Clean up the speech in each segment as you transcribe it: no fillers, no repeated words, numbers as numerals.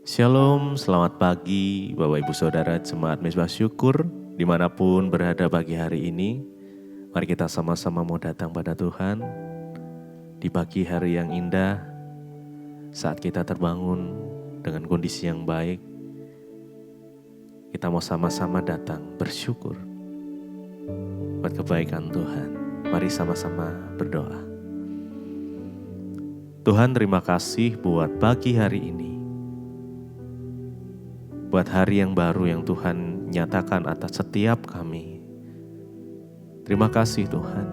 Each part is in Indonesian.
Shalom, selamat pagi Bapak Ibu Saudara Jemaat Mezbah Syukur dimanapun berada pagi hari ini. Mari kita sama-sama mau datang pada Tuhan di pagi hari yang indah saat kita terbangun dengan kondisi yang baik. Kita mau sama-sama datang bersyukur buat kebaikan Tuhan. Mari sama-sama berdoa. Tuhan, terima kasih buat pagi hari ini. Buat hari yang baru yang Tuhan nyatakan atas setiap kami. Terima kasih Tuhan.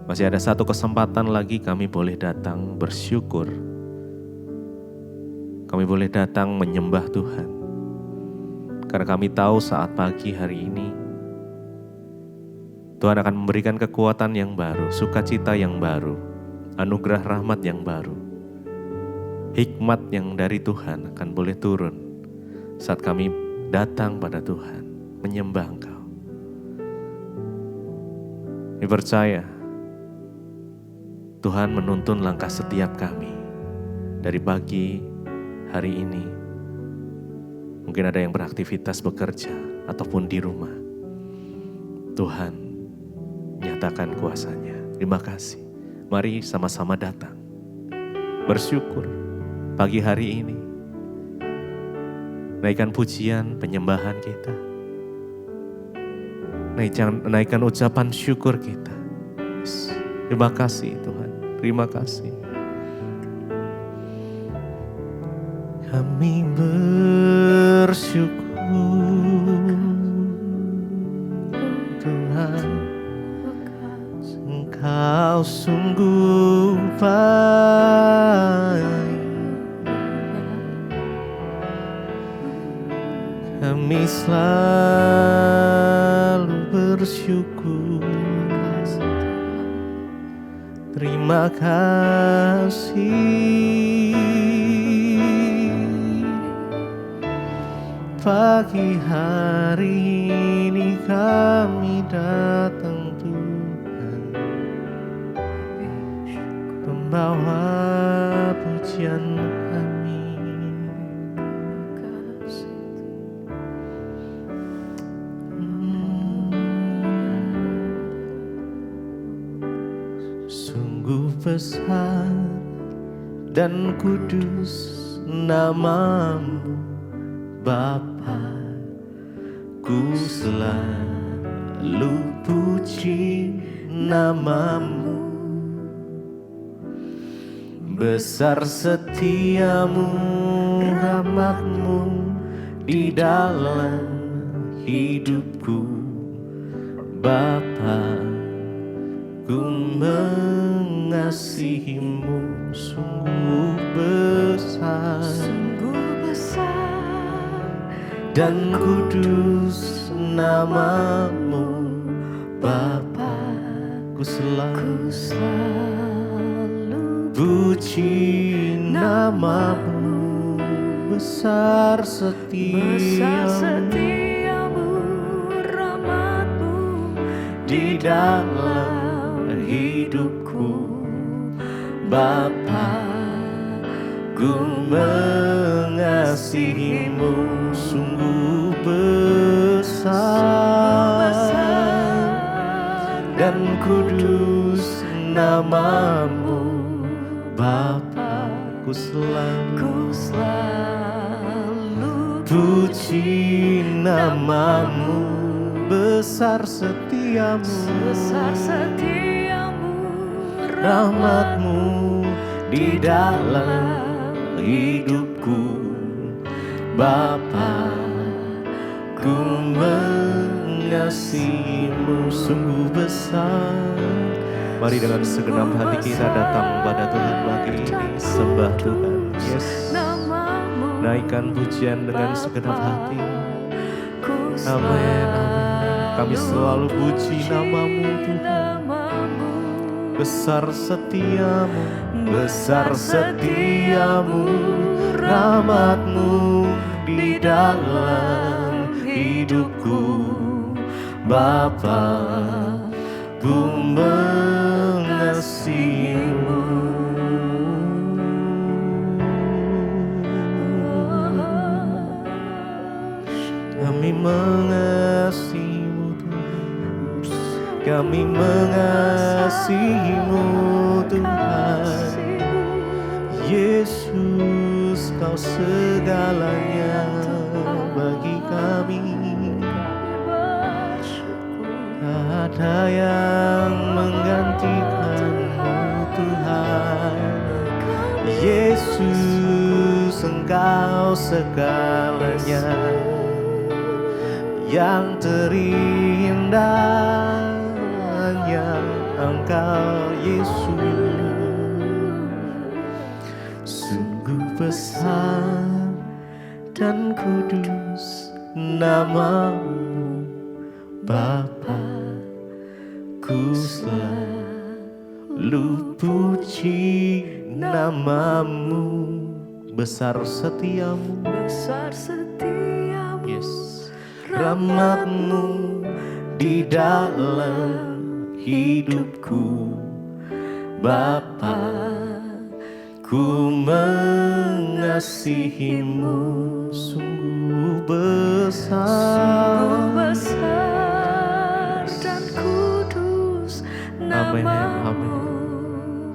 Masih ada satu kesempatan lagi kami boleh datang bersyukur. Kami boleh datang menyembah Tuhan. Karena kami tahu saat pagi hari ini Tuhan akan memberikan kekuatan yang baru, sukacita yang baru, anugerah rahmat yang baru. Hikmat yang dari Tuhan akan boleh turun saat kami datang pada Tuhan, menyembah Engkau. Kami percaya Tuhan menuntun langkah setiap kami dari pagi hari ini. Mungkin ada yang beraktivitas bekerja ataupun di rumah. Tuhan nyatakan kuasa-Nya. Terima kasih. Mari sama-sama datang bersyukur pagi hari ini. Naikkan pujian, penyembahan kita. Naikkan ucapan syukur kita. Yes. Terima kasih Tuhan. Terima kasih. Kami bersyukur Tuhan, Engkau sungguh baik. Kami selalu bersyukur. Terima kasih. Pagi hari ini kami datang Tuhan, membawa pujian kami. Sungguh besar dan kudus nama-Mu Bapa, ku selalu puji nama-Mu. Besar setiamu, rahmat-Mu di dalam hidupku. Bapa, ku mengasihi-Mu sungguh besar. Dan kudus nama-Mu Bapa, ku selalu puji nama-Mu. Besar setiamu, rahmat-Mu di dalam hidupku. Bapa, ku mengasihi-Mu sungguh besar. Dan kudus nama-Mu Bapa, ku selalu puji nama-Mu. Besar setiamu, rahmat-Mu di dalam hidupku. Bapa, ku mengasihi-Mu sungguh besar. Mari dengan segenap hati kita datang pada Tuhan pagi ini, sembah Tuhan. Yes. Naikkan pujian dengan segenap hati. Amin, amin. Kami selalu puji nama-Mu Tuhan. Besar setiamu, rahmat-Mu di dalam hidupku. Bapa, ku mengasihi-Mu. mengasihimu Tuhan. Kami mengasihimu Tuhan. Yesus, Kau segalanya bagi kami. Tak ada yang menggantikan-Mu Tuhan. Yesus, Engkau segalanya, yang terindah hanya Engkau Yesus. Sungguh besar dan kudus nama-Mu Bapa, ku selalu puji nama-Mu. Besar setiamu, yes. Rahmat-Mu di dalam hidupku Bapa, ku mengasihimu. Sungguh besar dan kudus nama-Mu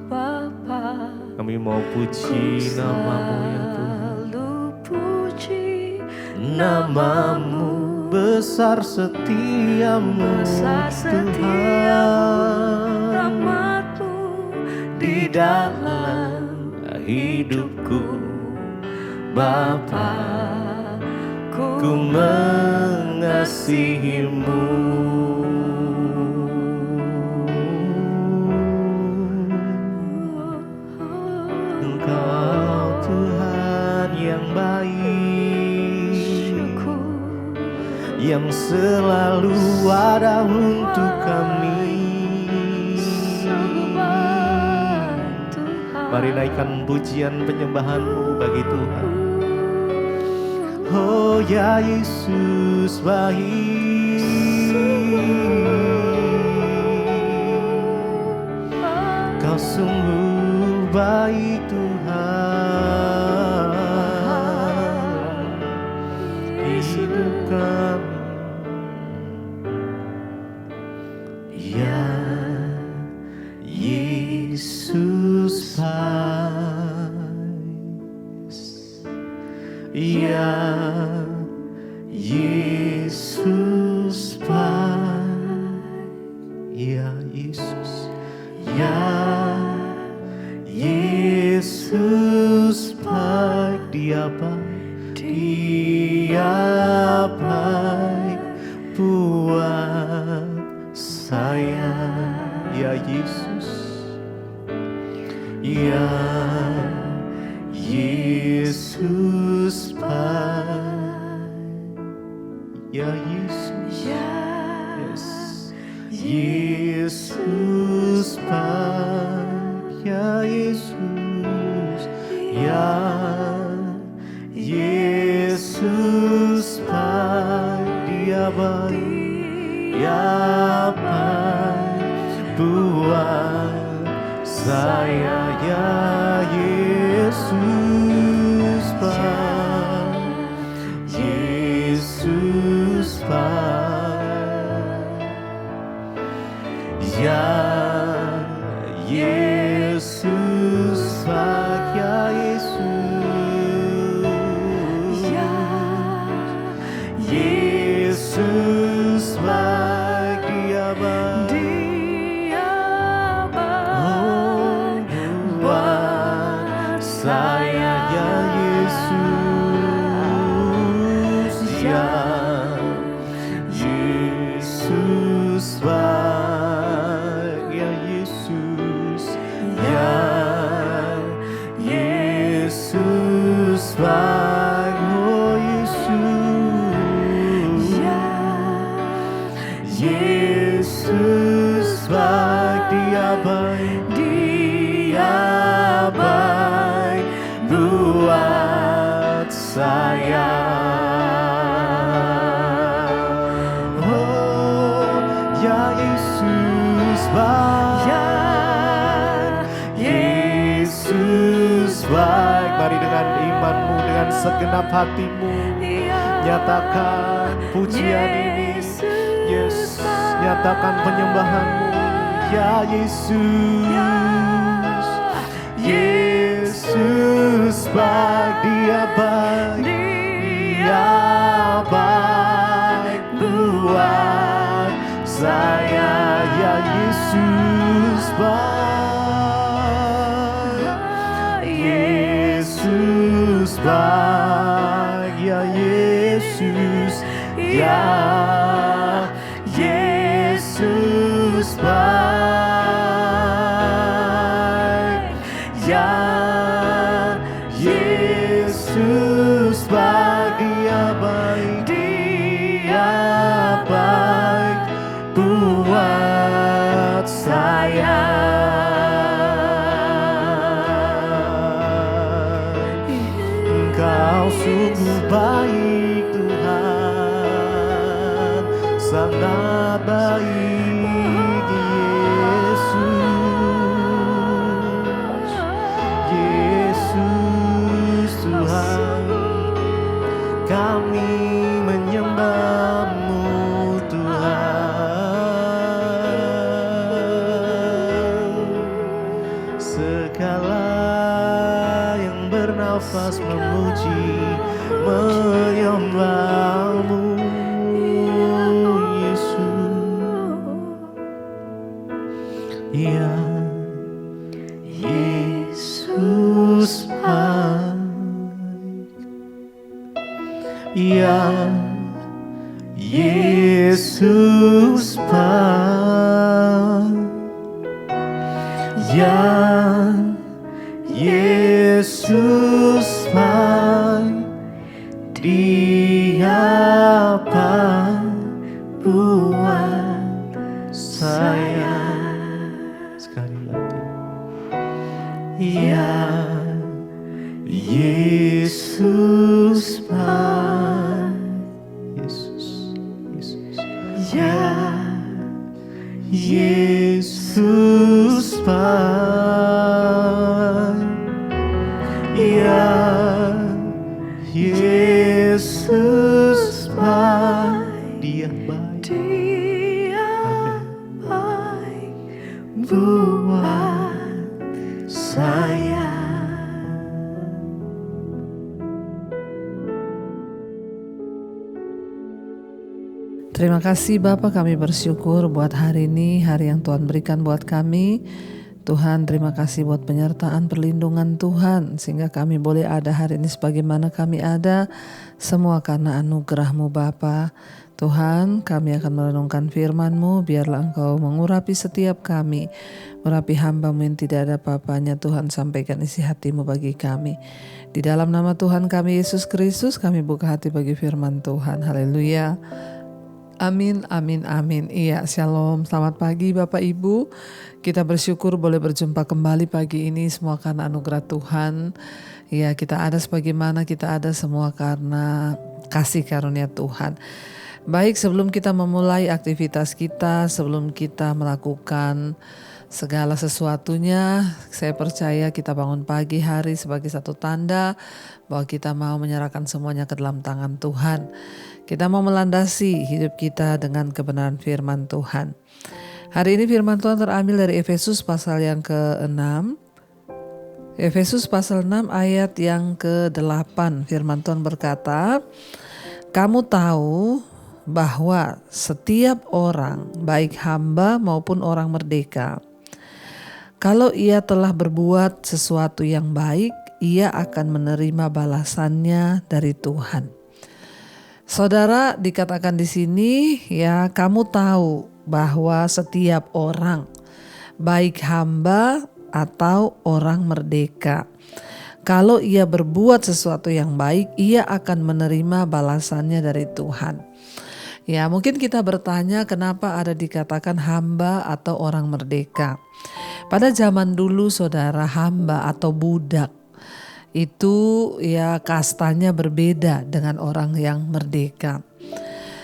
Bapa. Kami mau puji nama-Mu ya Tuhan. Puji Nama-Mu, besar setiamu Tuhan. Rahmat-Mu Di dalam hidupku Bapa, ku mengasihimu. Engkau Tuhan yang baik, yang selalu ada untuk kami. Mari naikkan pujian penyembahan-Mu bagi Tuhan. Oh ya Yesus baik, Kau sungguh baik Tuhan. Hidup kami, ya Yesus baik, ya Yesus baik, ya Yesus, ya Yesus baik. Dia baik, Dia baik buat saya, ya Yesus, ya Yesus baik, ya Yesus, yes. Yesus baik, ya Yesus, ya Yesus baik. Dia baik, Dia baik buat saya, ya Yesus baik, Yesus baik, ya Yesus baik, ya Yesus, Ya Yesus baik. Dia baik, Dia oh, buat saya, ya Yesus, ya Yesus baik, ya Yesus, ya Yesus baik, oh Yesus, Yesus baik. Dia baik, Dia baik buat saya. Oh ya Yesus baik, Yesus baik. Mari dengan imanmu, dengan segenap hatimu nyatakan, pujian ini. Yes, nyatakan penyembahanmu. Ya Yesus, Yesus baik, Dia baik, Dia baik buat saya. Ya Yesus baik, Yesus baik, ya Yesus, ya Yesus baik, ya Yesus baik, Dia baik, Dia baik buat saya. Engkau sungguh baik Tuhan, sangat baik Yesus. Yesus Tuhan, kami menyembah-Mu Tuhan. Segala yang bernafas memuji, menyembah-Mu Yesus. Ya Yesus baik, ya Yesus baik, ya Yesus baik, Dia baik buat saya. Sekali lagi, ya Yesus baik, Yesus, Yesus, ya Yesus baik, ya Yesus baik, Dia baik, Dia baik buat saya. Terima kasih Bapa, kami bersyukur buat hari ini, hari yang Tuhan berikan buat kami. Tuhan, terima kasih buat penyertaan perlindungan Tuhan, sehingga kami boleh ada hari ini sebagaimana kami ada, semua karena anugerah-Mu Bapa. Tuhan, kami akan merenungkan firman-Mu, biarlah Engkau mengurapi setiap kami, urapi hamba-Mu yang tidak ada apa-apanya. Tuhan, sampaikan isi hati-Mu bagi kami. Di dalam nama Tuhan kami Yesus Kristus, kami buka hati bagi firman Tuhan. Haleluya. Amin, amin, amin. Iya, shalom. Selamat pagi Bapak Ibu. Kita bersyukur boleh berjumpa kembali pagi ini, semua karena anugerah Tuhan. Ya, kita ada sebagaimana kita ada, semua karena kasih karunia Tuhan. Baik, sebelum kita memulai aktivitas kita, sebelum kita melakukan segala sesuatunya, saya percaya kita bangun pagi hari sebagai satu tanda bahwa kita mau menyerahkan semuanya ke dalam tangan Tuhan. Kita mau melandasi hidup kita dengan kebenaran firman Tuhan. Hari ini firman Tuhan terambil dari Efesus pasal yang ke-6. Efesus pasal 6 ayat yang ke-8. Firman Tuhan berkata, "Kamu tahu bahwa setiap orang, baik hamba maupun orang merdeka, kalau ia telah berbuat sesuatu yang baik, ia akan menerima balasannya dari Tuhan." Saudara, dikatakan di sini, ya, kamu tahu bahwa setiap orang, baik hamba atau orang merdeka, kalau ia berbuat sesuatu yang baik, ia akan menerima balasannya dari Tuhan. Ya, mungkin kita bertanya kenapa ada dikatakan hamba atau orang merdeka. Pada zaman dulu, saudara, hamba atau budak itu ya kastanya berbeda dengan orang yang merdeka.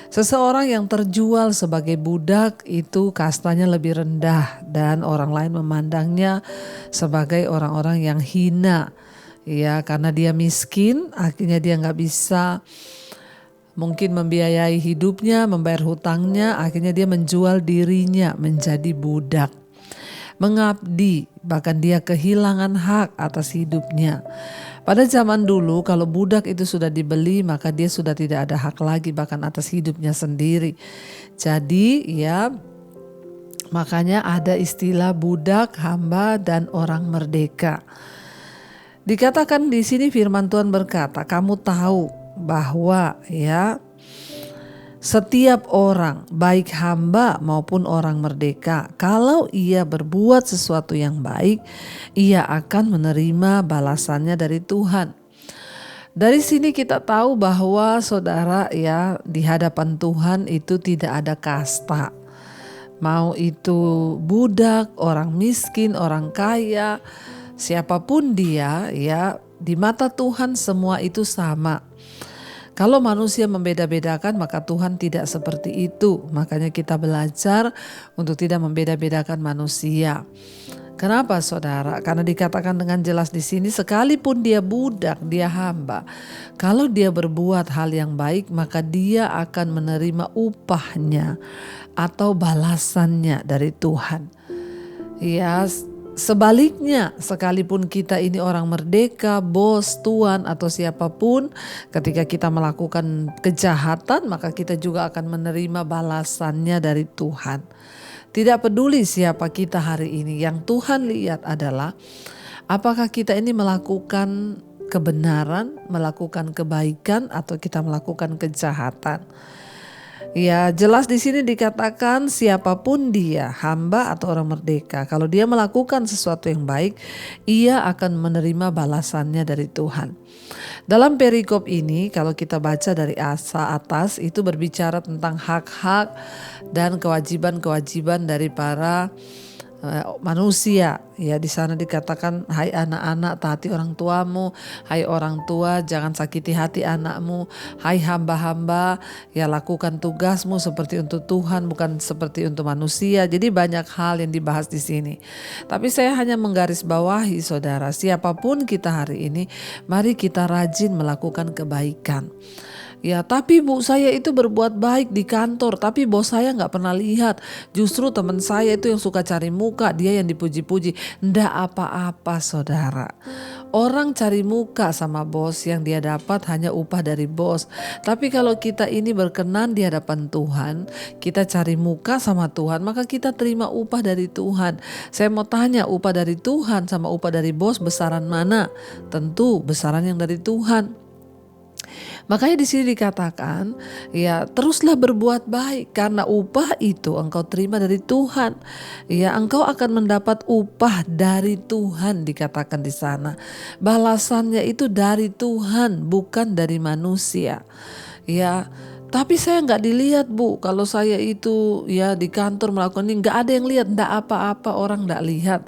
Seseorang yang terjual sebagai budak itu kastanya lebih rendah dan orang lain memandangnya sebagai orang-orang yang hina. Ya, karena dia miskin, akhirnya dia nggak bisa mungkin membiayai hidupnya, membayar hutangnya, akhirnya dia menjual dirinya menjadi budak. Mengabdi, bahkan dia kehilangan hak atas hidupnya. Pada zaman dulu kalau budak itu sudah dibeli, maka dia sudah tidak ada hak lagi bahkan atas hidupnya sendiri. Jadi ya, makanya ada istilah budak, hamba, dan orang merdeka. Dikatakan di sini firman Tuhan berkata, kamu tahu bahwa ya setiap orang, baik hamba maupun orang merdeka, kalau ia berbuat sesuatu yang baik, ia akan menerima balasannya dari Tuhan. Dari sini kita tahu bahwa saudara ya, di hadapan Tuhan itu tidak ada kasta. Mau itu budak, orang miskin, orang kaya, siapapun dia ya, di mata Tuhan semua itu sama. Kalau manusia membeda-bedakan, maka Tuhan tidak seperti itu. Makanya kita belajar untuk tidak membeda-bedakan manusia. Kenapa saudara? Karena dikatakan dengan jelas di sini, sekalipun dia budak, dia hamba, kalau dia berbuat hal yang baik, maka dia akan menerima upahnya atau balasannya dari Tuhan. Ya, sebaliknya, sekalipun kita ini orang merdeka, bos, tuan, atau siapapun, ketika kita melakukan kejahatan, maka kita juga akan menerima balasannya dari Tuhan. Tidak peduli siapa kita hari ini, yang Tuhan lihat adalah apakah kita ini melakukan kebenaran, melakukan kebaikan, atau kita melakukan kejahatan. Ya, jelas di sini dikatakan siapapun dia, hamba atau orang merdeka, kalau dia melakukan sesuatu yang baik, ia akan menerima balasannya dari Tuhan. Dalam perikop ini, kalau kita baca dari atas, itu berbicara tentang hak-hak dan kewajiban-kewajiban dari para manusia. Ya, di sana dikatakan, hai anak-anak, taati orang tuamu, hai orang tua, jangan sakiti hati anakmu, hai hamba-hamba, ya lakukan tugasmu seperti untuk Tuhan, bukan seperti untuk manusia. Jadi banyak hal yang dibahas di sini. Tapi saya hanya menggarisbawahi saudara, siapapun kita hari ini, mari kita rajin melakukan kebaikan. Ya, tapi bu, saya itu berbuat baik di kantor, tapi bos saya gak pernah lihat. Justru teman saya itu yang suka cari muka, dia yang dipuji-puji. Ndak apa-apa saudara. Orang cari muka sama bos, yang dia dapat hanya upah dari bos. Tapi kalau kita ini berkenan di hadapan Tuhan, kita cari muka sama Tuhan, maka kita terima upah dari Tuhan. Saya mau tanya, upah dari Tuhan sama upah dari bos besaran mana? Tentu besaran yang dari Tuhan. Makanya di sini dikatakan, ya teruslah berbuat baik karena upah itu engkau terima dari Tuhan. Ya, engkau akan mendapat upah dari Tuhan, dikatakan di sana. Balasannya itu dari Tuhan, bukan dari manusia. Ya, tapi saya nggak dilihat bu, kalau saya itu ya di kantor melakukan ini, nggak ada yang lihat, nggak apa-apa, orang nggak lihat.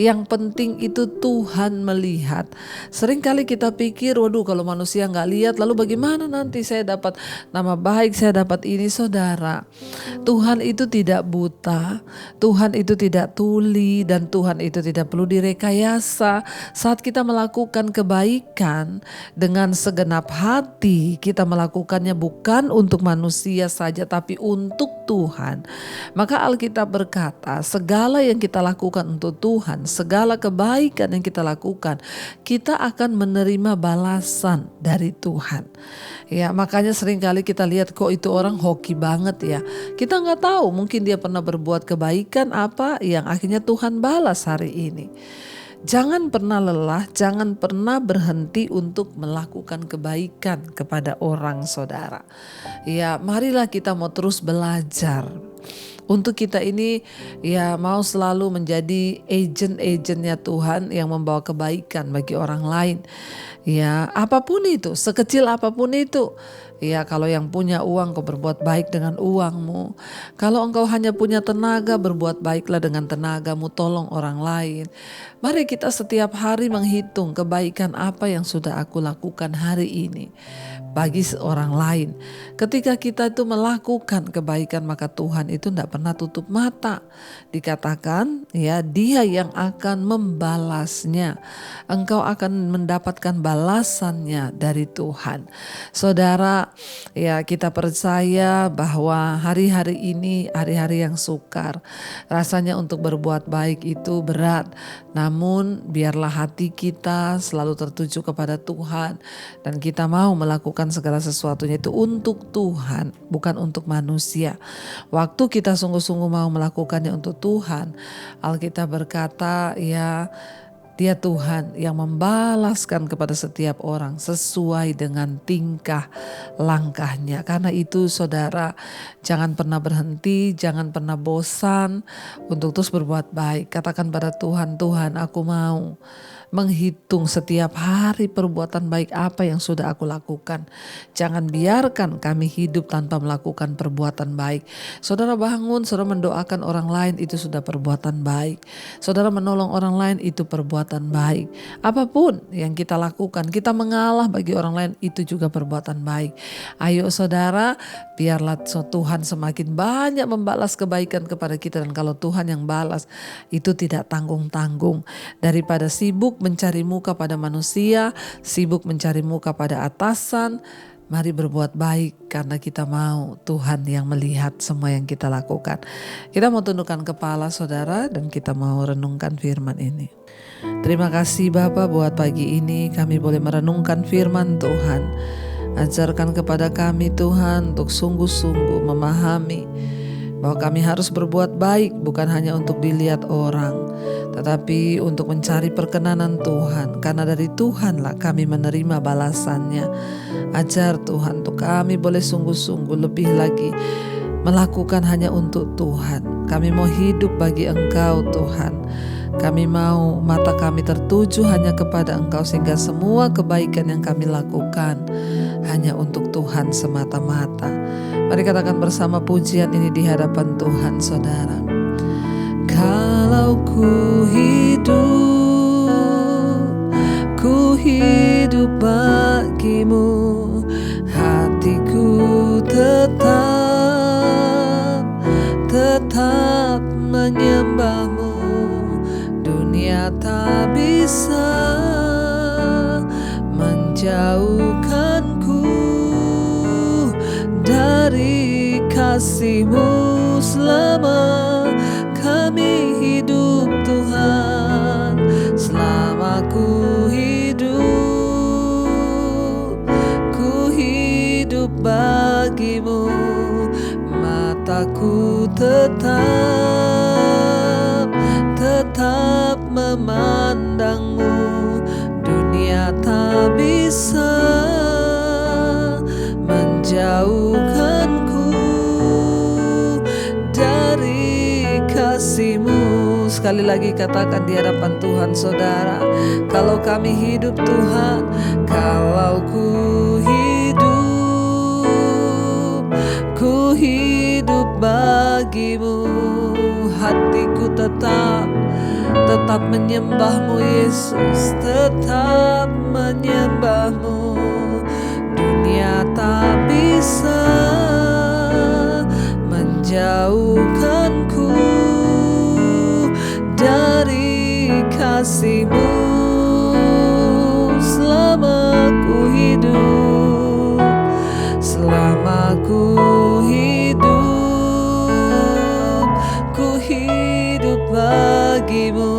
Yang penting itu Tuhan melihat. Seringkali kita pikir, waduh kalau manusia nggak lihat, lalu bagaimana nanti saya dapat nama baik, saya dapat ini. Saudara, Tuhan itu tidak buta, Tuhan itu tidak tuli, dan Tuhan itu tidak perlu direkayasa. Saat kita melakukan kebaikan dengan segenap hati, kita melakukannya bukan untuk manusia saja, tapi untuk Tuhan. Maka Alkitab berkata, segala yang kita lakukan untuk Tuhan, segala kebaikan yang kita lakukan, kita akan menerima balasan dari Tuhan. Ya, makanya seringkali kita lihat kok itu orang hoki banget ya. Kita nggak tahu, mungkin dia pernah berbuat kebaikan apa yang akhirnya Tuhan balas hari ini. Jangan pernah lelah, jangan pernah berhenti untuk melakukan kebaikan kepada orang saudara. Ya, marilah kita mau terus belajar. Untuk kita ini ya mau selalu menjadi agent-agentnya Tuhan yang membawa kebaikan bagi orang lain. Ya, apapun itu, sekecil apapun itu. Ya, kalau yang punya uang, kau berbuat baik dengan uangmu. Kalau engkau hanya punya tenaga, berbuat baiklah dengan tenagamu, tolong orang lain. Mari kita setiap hari menghitung kebaikan apa yang sudah aku lakukan hari ini bagi seorang lain. Ketika kita itu melakukan kebaikan, maka Tuhan itu tidak pernah tutup mata. Dikatakan ya, Dia yang akan membalasnya. Engkau akan mendapatkan balasannya dari Tuhan. Saudara, Bapa, ya kita percaya bahwa hari-hari ini hari-hari yang sukar. Rasanya untuk berbuat baik itu berat. Namun biarlah hati kita selalu tertuju kepada Tuhan. Dan kita mau melakukan segala sesuatunya itu untuk Tuhan, bukan untuk manusia. Waktu kita sungguh-sungguh mau melakukannya untuk Tuhan, Alkitab berkata ya, Dia Tuhan yang membalaskan kepada setiap orang sesuai dengan tingkah langkahnya. Karena itu saudara, jangan pernah berhenti, jangan pernah bosan untuk terus berbuat baik. Katakan pada Tuhan, Tuhan aku mau menghitung setiap hari perbuatan baik apa yang sudah aku lakukan. Jangan biarkan kami hidup tanpa melakukan perbuatan baik. Saudara bangun, saudara mendoakan orang lain itu sudah perbuatan baik. Saudara menolong orang lain itu perbuatan baik. Apapun yang kita lakukan, kita mengalah bagi orang lain itu juga perbuatan baik. Ayo saudara, biarlah Tuhan semakin banyak membalas kebaikan kepada kita. Dan kalau Tuhan yang balas itu tidak tanggung-tanggung. Daripada sibuk mencari muka pada manusia, sibuk mencari muka pada atasan, mari berbuat baik karena kita mau Tuhan yang melihat semua yang kita lakukan. Kita mau tundukkan kepala saudara dan kita mau renungkan firman ini. Terima kasih Bapa buat pagi ini kami boleh merenungkan firman Tuhan. Ajarkan kepada kami Tuhan untuk sungguh-sungguh memahami bahwa kami harus berbuat baik bukan hanya untuk dilihat orang, tetapi untuk mencari perkenanan Tuhan. Karena dari Tuhanlah kami menerima balasannya. Ajar Tuhan untuk kami boleh sungguh-sungguh lebih lagi melakukan hanya untuk Tuhan. Kami mau hidup bagi Engkau Tuhan. Kami mau mata kami tertuju hanya kepada Engkau sehingga semua kebaikan yang kami lakukan hanya untuk Tuhan semata-mata. Mari katakan bersama pujian ini di hadapan Tuhan saudara. Kalau ku hidup bagimu, hatiku tetap menyembahmu. Dunia tak bisa menjauhkanku dari kasih-Mu selama kami hidup Tuhan. Selama ku hidup bagimu, mataku tetap memandangmu. Dunia tak bisa menjauhkanku dari kasih-Mu. Sekali lagi katakan di hadapan Tuhan saudara, kalau kami hidup Tuhan, kalau ku hidup bagimu, hatiku tetap menyembahmu Yesus, tetap menyembahmu. Dunia tak bisa menjauhkanku dari kasih-Mu. Selama ku hidup bagimu,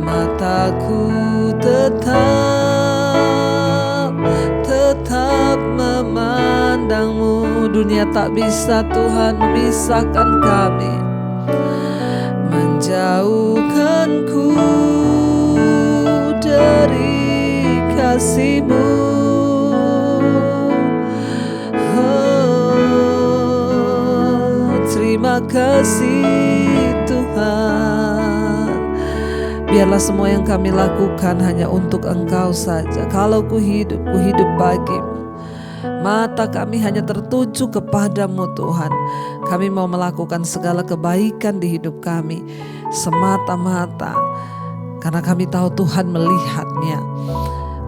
mataku tetap memandangmu. Dunia tak bisa Tuhan memisahkan kami, menjauhkanku dari kasih-Mu. Terima kasih Tuhan. Biarlah semua yang kami lakukan hanya untuk Engkau saja. Kalau ku hidup bagimu. Mata kami hanya tertuju kepadamu Tuhan. Kami mau melakukan segala kebaikan di hidup kami semata-mata karena kami tahu Tuhan melihatnya.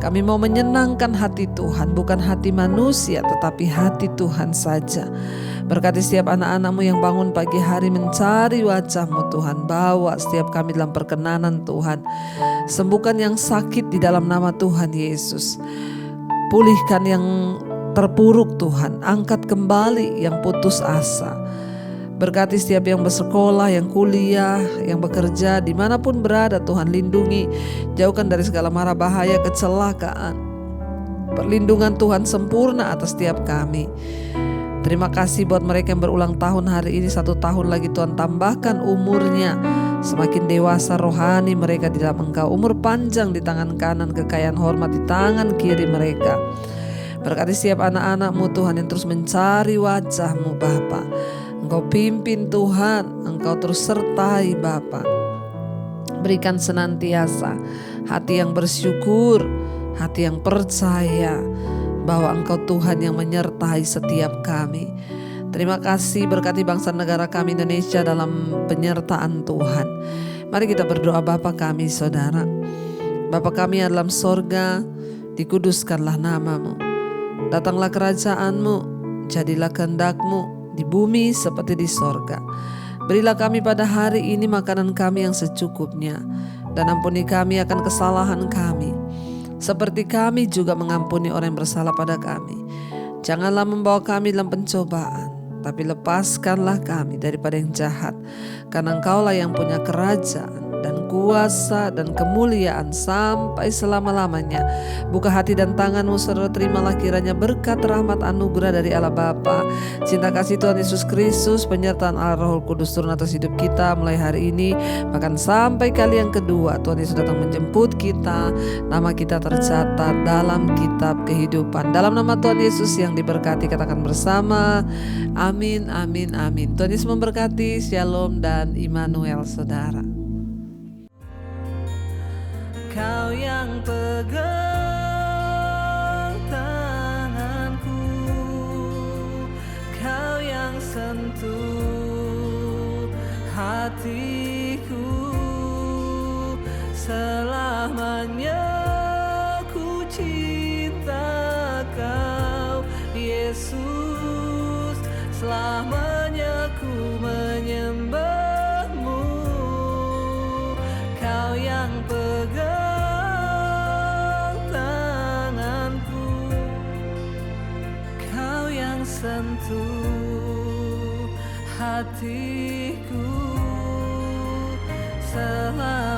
Kami mau menyenangkan hati Tuhan, bukan hati manusia tetapi hati Tuhan saja. Berkati setiap anak-anak-Mu yang bangun pagi hari mencari wajah-Mu Tuhan. Bawa setiap kami dalam perkenanan Tuhan. Sembuhkan yang sakit di dalam nama Tuhan Yesus. Pulihkan yang terpuruk Tuhan, angkat kembali yang putus asa. Berkati setiap yang bersekolah, yang kuliah, yang bekerja, dimanapun berada Tuhan lindungi, jauhkan dari segala mara bahaya, kecelakaan. Perlindungan Tuhan sempurna atas setiap kami. Terima kasih buat mereka yang berulang tahun hari ini, 1 tahun lagi Tuhan tambahkan umurnya. Semakin dewasa rohani mereka di dalam Engkau, umur panjang di tangan kanan, kekayaan hormat di tangan kiri mereka. Berkati setiap anak-anak-Mu Tuhan yang terus mencari wajah-Mu Bapa. Engkau pimpin Tuhan, Engkau terus sertai Bapa. Berikan senantiasa hati yang bersyukur, hati yang percaya bahwa Engkau Tuhan yang menyertai setiap kami. Terima kasih, berkati bangsa negara kami Indonesia dalam penyertaan Tuhan. Mari kita berdoa. Bapa kami saudara, Bapa kami yang dalam sorga, dikuduskanlah nama-Mu. Datanglah kerajaan-Mu, jadilah kehendak-Mu di bumi seperti di sorga. Berilah kami pada hari ini makanan kami yang secukupnya, dan ampuni kami akan kesalahan kami, seperti kami juga mengampuni orang yang bersalah pada kami. Janganlah membawa kami dalam pencobaan, tapi lepaskanlah kami daripada yang jahat. Karena Engkaulah yang punya kerajaan dan kuasa dan kemuliaan sampai selama-lamanya. Buka hati dan tangan-Mu, saudara, terimalah kiranya berkat, rahmat, anugerah dari Allah Bapa, cinta kasih Tuhan Yesus Kristus, penyertaan Allah Roh Kudus turun atas hidup kita mulai hari ini, bahkan sampai kali yang kedua Tuhan Yesus datang menjemput kita. Nama kita tercatat dalam kitab kehidupan. Dalam nama Tuhan Yesus yang diberkati, katakan bersama, amin, amin, amin. Tuhan Yesus memberkati. Shalom dan Immanuel, saudara. Kau yang pegang tanganku, Kau yang sentuh hatiku, selamanya ku cinta Kau Yesus, selamanya ku menyembah-Mu. Kau yang pegang sentuh hatiku, selalu